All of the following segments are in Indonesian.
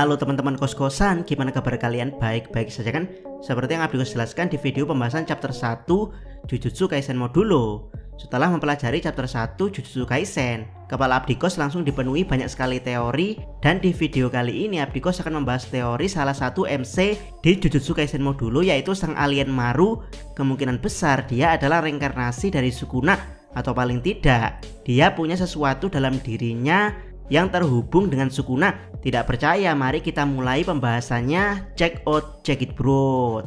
Halo teman-teman kos-kosan, gimana kabar kalian? Baik-baik saja kan? Seperti yang Abdikos jelaskan di video pembahasan chapter 1 Jujutsu Kaisen Modulo. Setelah mempelajari chapter 1 Jujutsu Kaisen, kepala Abdikos langsung dipenuhi banyak sekali teori. Dan di video kali ini Abdikos akan membahas teori salah satu MC di Jujutsu Kaisen Modulo, yaitu sang alien Maru. Kemungkinan besar dia adalah reinkarnasi dari Sukuna, atau paling tidak dia punya sesuatu dalam dirinya yang terhubung dengan Sukuna. Tidak percaya? Mari kita mulai pembahasannya. Check it bro.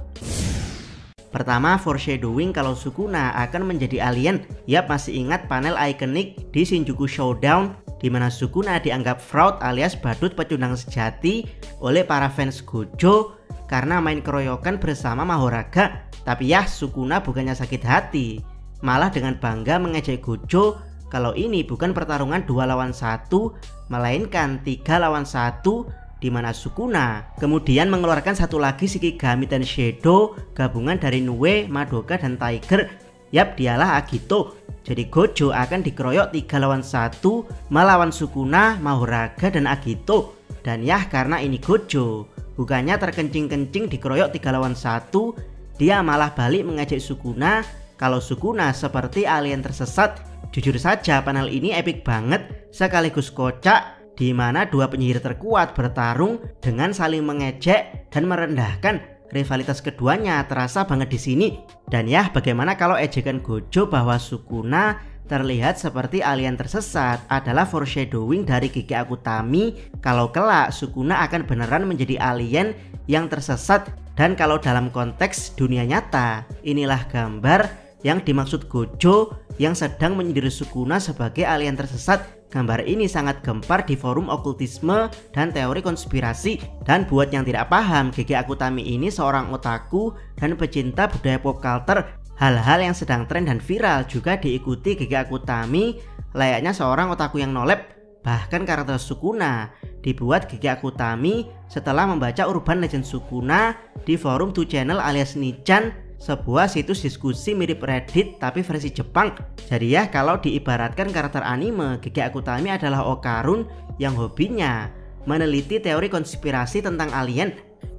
Pertama, foreshadowing kalau Sukuna akan menjadi alien. Yap, masih ingat panel ikonik di Shinjuku Showdown di mana Sukuna dianggap fraud alias badut pecundang sejati oleh para fans Gojo karena main keroyokan bersama Mahoraga. Tapi ya, Sukuna bukannya sakit hati, malah dengan bangga mengejek Gojo kalau ini bukan pertarungan 2 lawan 1, melainkan 3 lawan 1, di mana Sukuna kemudian mengeluarkan satu lagi Shikigami dan Shadow gabungan dari Nue, Madoka dan Tiger. Yap, dialah Agito. Jadi Gojo akan dikeroyok 3 lawan 1 melawan Sukuna, Mahoraga dan Agito. Dan ya, karena ini Gojo, bukannya terkencing-kencing dikeroyok 3 lawan 1, dia malah balik mengejek Sukuna kalau Sukuna seperti alien tersesat. Jujur saja panel ini epic banget sekaligus kocak, di mana dua penyihir terkuat bertarung dengan saling mengejek dan merendahkan. Rivalitas keduanya terasa banget di sini. Dan ya, bagaimana kalau ejekan Gojo bahwa Sukuna terlihat seperti alien tersesat adalah foreshadowing dari Gege Akutami kalau kelak Sukuna akan beneran menjadi alien yang tersesat. Dan kalau dalam konteks dunia nyata, inilah gambar yang dimaksud Gojo yang sedang menyindir Sukuna sebagai alien tersesat. Gambar ini sangat gempar di forum okultisme dan teori konspirasi. Dan buat yang tidak paham, Gege Akutami ini seorang otaku dan pecinta budaya pop culture. Hal-hal yang sedang tren dan viral juga diikuti Gege Akutami layaknya seorang otaku yang nolep. Bahkan karakter Sukuna dibuat Gege Akutami setelah membaca urban legend Sukuna di forum 2 channel alias Nichan, sebuah situs diskusi mirip Reddit tapi versi Jepang. Jadi ya, kalau diibaratkan karakter anime, Gege Akutami adalah Okarun yang hobinya meneliti teori konspirasi tentang alien.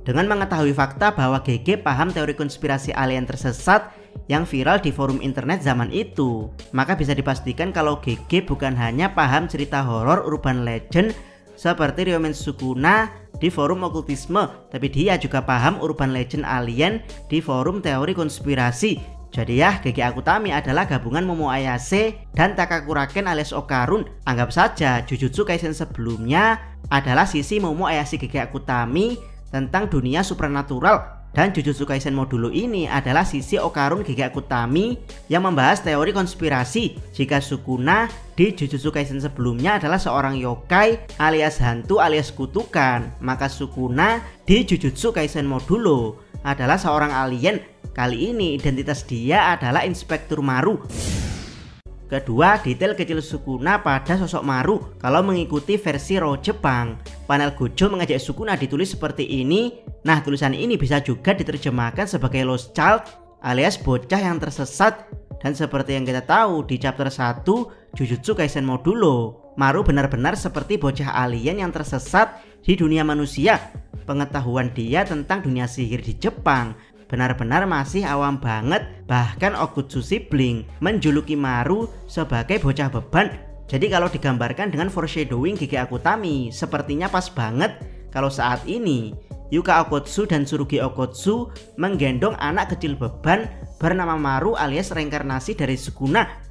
Dengan mengetahui fakta bahwa Gege paham teori konspirasi alien tersesat yang viral di forum internet zaman itu, maka bisa dipastikan kalau Gege bukan hanya paham cerita horor urban legend seperti Ryomen Sukuna di forum okultisme, tapi dia juga paham urban legend alien di forum teori konspirasi. Jadi ya, Gege Akutami adalah gabungan Momo Ayase dan Takakuraken alias Okarun. Anggap saja Jujutsu Kaisen sebelumnya adalah sisi Momo Ayase Gege Akutami tentang dunia supernatural, dan Jujutsu Kaisen Modulo ini adalah sisi Okarun Gege Akutami yang membahas teori konspirasi. Jika Sukuna di Jujutsu Kaisen sebelumnya adalah seorang yokai alias hantu alias kutukan, maka Sukuna di Jujutsu Kaisen Modulo adalah seorang alien. Kali ini identitas dia adalah Inspektur Maru. Kedua, detail kecil Sukuna pada sosok Maru. Kalau mengikuti versi raw Jepang, panel Gojo mengejek Sukuna ditulis seperti ini. Nah, tulisan ini bisa juga diterjemahkan sebagai lost child alias bocah yang tersesat. Dan seperti yang kita tahu di chapter 1 Jujutsu Kaisen Modulo, Maru benar-benar seperti bocah alien yang tersesat di dunia manusia. Pengetahuan dia tentang dunia sihir di Jepang benar-benar masih awam banget. Bahkan Okutsu sibling menjuluki Maru sebagai bocah beban. Jadi kalau digambarkan dengan foreshadowing Gege Akutami, sepertinya pas banget kalau saat ini Yuka Okotsu dan Tsurugi Okotsu menggendong anak kecil beban bernama Maru alias reinkarnasi dari Sukuna.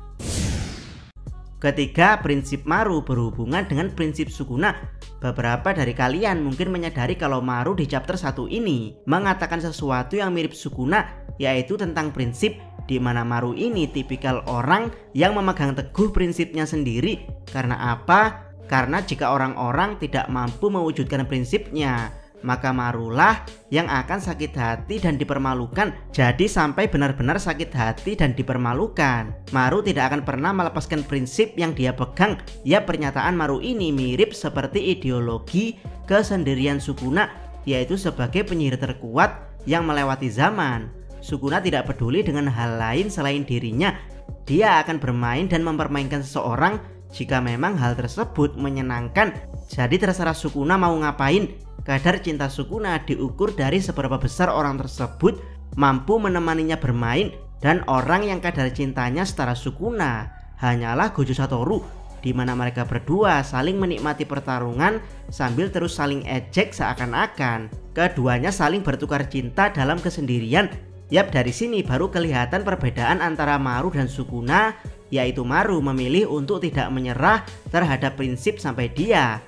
Ketiga, prinsip Maru berhubungan dengan prinsip Sukuna. Beberapa dari kalian mungkin menyadari kalau Maru di chapter 1 ini mengatakan sesuatu yang mirip Sukuna, yaitu tentang prinsip, di mana Maru ini tipikal orang yang memegang teguh prinsipnya sendiri. Karena apa? Karena jika orang-orang tidak mampu mewujudkan prinsipnya, maka Marulah yang akan sakit hati dan dipermalukan. Jadi sampai benar-benar sakit hati dan dipermalukan, Maru tidak akan pernah melepaskan prinsip yang dia pegang. Ya, pernyataan Maru ini mirip seperti ideologi kesendirian Sukuna, yaitu sebagai penyihir terkuat yang melewati zaman. Sukuna tidak peduli dengan hal lain selain dirinya. Dia akan bermain dan mempermainkan seseorang jika memang hal tersebut menyenangkan. Jadi terserah Sukuna mau ngapain. Kadar cinta Sukuna diukur dari seberapa besar orang tersebut mampu menemaninya bermain, dan orang yang kadar cintanya setara Sukuna hanyalah Gojo Satoru, di mana mereka berdua saling menikmati pertarungan sambil terus saling ejek seakan-akan keduanya saling bertukar cinta dalam kesendirian. Yap, dari sini baru kelihatan perbedaan antara Maru dan Sukuna, yaitu Maru memilih untuk tidak menyerah terhadap prinsip sampai dia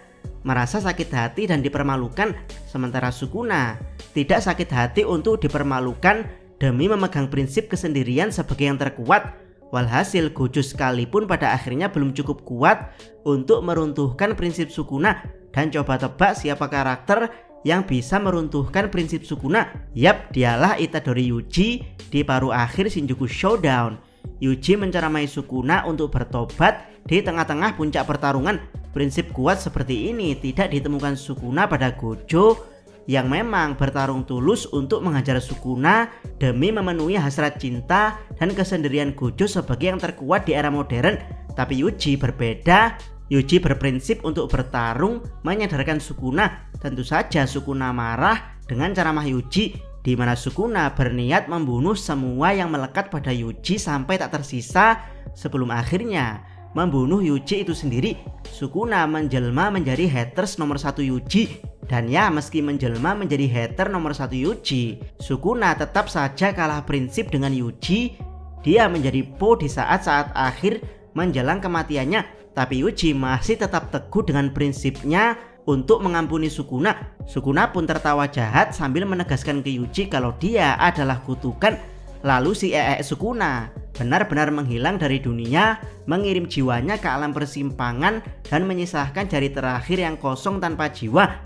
merasa sakit hati dan dipermalukan, sementara Sukuna tidak sakit hati untuk dipermalukan demi memegang prinsip kesendirian sebagai yang terkuat. Walhasil Gojo sekalipun pada akhirnya belum cukup kuat untuk meruntuhkan prinsip Sukuna. Dan coba tebak siapa karakter yang bisa meruntuhkan prinsip Sukuna? Yap, dialah Itadori Yuji di paruh akhir Shinjuku Showdown. Yuji menceramai Sukuna untuk bertobat di tengah-tengah puncak pertarungan. Prinsip kuat seperti ini tidak ditemukan Sukuna pada Gojo yang memang bertarung tulus untuk menghajar Sukuna demi memenuhi hasrat cinta dan kesendirian Gojo sebagai yang terkuat di era modern. Tapi Yuji berbeda. Yuji berprinsip untuk bertarung menyadarkan Sukuna. Tentu saja Sukuna marah dengan ceramah Yuji, di mana Sukuna berniat membunuh semua yang melekat pada Yuji sampai tak tersisa sebelum akhirnya membunuh Yuji itu sendiri. Sukuna menjelma menjadi haters nomor 1 Yuji. Dan ya, meski menjelma menjadi hater nomor 1 Yuji, Sukuna tetap saja kalah prinsip dengan Yuji. Dia menjadi po di saat-saat akhir menjelang kematiannya. Tapi Yuji masih tetap teguh dengan prinsipnya untuk mengampuni Sukuna. Sukuna pun tertawa jahat sambil menegaskan ke Yuji kalau dia adalah kutukan. Lalu si Sukuna benar-benar menghilang dari dunia, mengirim jiwanya ke alam persimpangan dan menyisahkan jari terakhir yang kosong tanpa jiwa.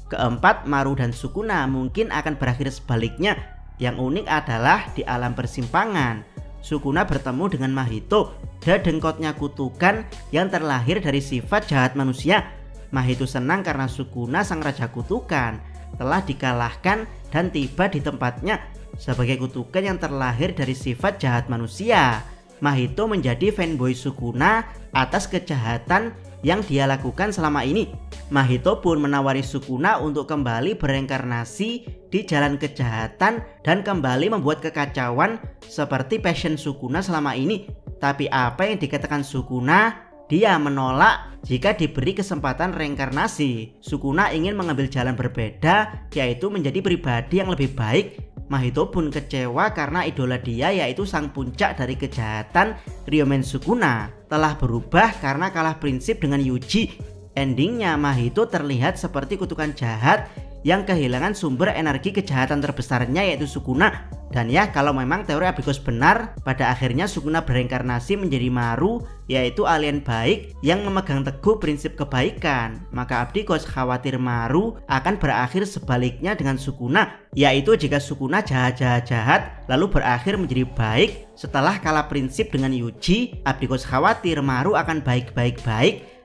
Keempat, Maru dan Sukuna mungkin akan berakhir sebaliknya. Yang unik adalah di alam persimpangan Sukuna bertemu dengan Mahito, dedengkotnya kutukan yang terlahir dari sifat jahat manusia. Mahito senang karena Sukuna sang raja kutukan telah dikalahkan dan tiba di tempatnya sebagai kutukan yang terlahir dari sifat jahat manusia. Mahito menjadi fanboy Sukuna atas kejahatan yang dia lakukan selama ini. Mahito pun menawari Sukuna untuk kembali bereinkarnasi di jalan kejahatan dan kembali membuat kekacauan seperti passion Sukuna selama ini. Tapi apa yang dikatakan Sukuna? Dia menolak jika diberi kesempatan reinkarnasi. Sukuna ingin mengambil jalan berbeda, yaitu menjadi pribadi yang lebih baik. Mahito pun kecewa karena idola dia, yaitu sang puncak dari kejahatan, Ryomen Sukuna, telah berubah karena kalah prinsip dengan Yuji. Endingnya Mahito terlihat seperti kutukan jahat yang kehilangan sumber energi kejahatan terbesarnya, yaitu Sukuna. Dan ya, kalau memang teori Abikos benar, pada akhirnya Sukuna bereinkarnasi menjadi Maru, yaitu alien baik yang memegang teguh prinsip kebaikan. Maka Abikos khawatir Maru akan berakhir sebaliknya dengan Sukuna, yaitu jika Sukuna jahat lalu berakhir menjadi baik setelah kalah prinsip dengan Yuji. Abikos khawatir Maru akan baik-baik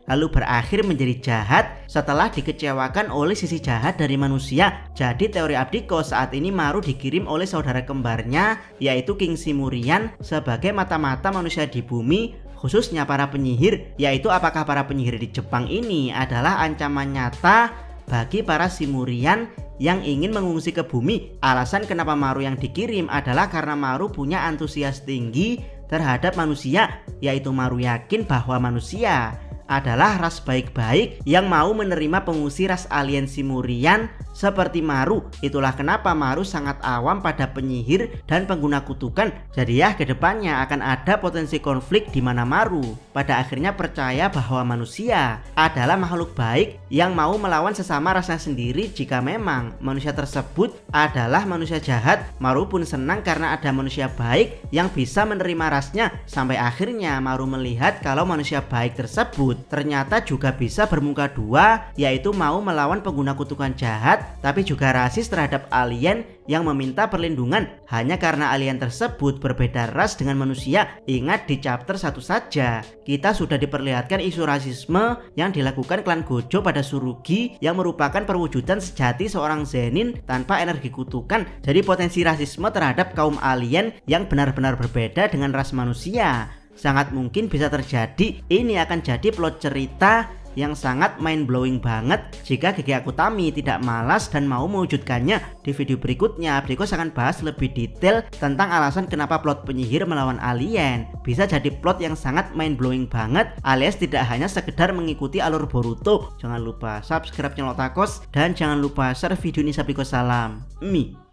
lalu berakhir menjadi jahat setelah dikecewakan oleh sisi jahat dari manusia. Jadi teori Abikos saat ini Maru dikirim oleh saudara kembarnya, yaitu King Simurian, sebagai mata-mata manusia di bumi, khususnya para penyihir. Yaitu apakah para penyihir di Jepang ini adalah ancaman nyata bagi para Simurian yang ingin mengungsi ke bumi. Alasan kenapa Maru yang dikirim adalah karena Maru punya antusias tinggi terhadap manusia, yaitu Maru yakin bahwa manusia adalah ras baik-baik yang mau menerima pengusir ras alien Simurian seperti Maru. Itulah kenapa Maru sangat awam pada penyihir dan pengguna kutukan. Jadi ya, kedepannya akan ada potensi konflik di mana Maru pada akhirnya percaya bahwa manusia adalah makhluk baik yang mau melawan sesama rasnya sendiri. Jika memang manusia tersebut adalah manusia jahat, Maru pun senang karena ada manusia baik yang bisa menerima rasnya. Sampai akhirnya Maru melihat kalau manusia baik tersebut ternyata juga bisa bermuka dua, yaitu mau melawan pengguna kutukan jahat tapi juga rasis terhadap alien yang meminta perlindungan hanya karena alien tersebut berbeda ras dengan manusia. Ingat, di chapter 1 saja kita sudah diperlihatkan isu rasisme yang dilakukan klan Gojo pada Tsurugi yang merupakan perwujudan sejati seorang Zenin tanpa energi kutukan. Jadi potensi rasisme terhadap kaum alien yang benar-benar berbeda dengan ras manusia sangat mungkin bisa terjadi. Ini akan jadi plot cerita yang sangat mind blowing banget jika Gege Akutami tidak malas dan mau mewujudkannya. Di video berikutnya, Abdikos akan bahas lebih detail tentang alasan kenapa plot penyihir melawan alien bisa jadi plot yang sangat mind blowing banget, alias tidak hanya sekedar mengikuti alur Boruto. Jangan lupa subscribe channel Otakos dan jangan lupa share video ini. Abdikos salam Mi.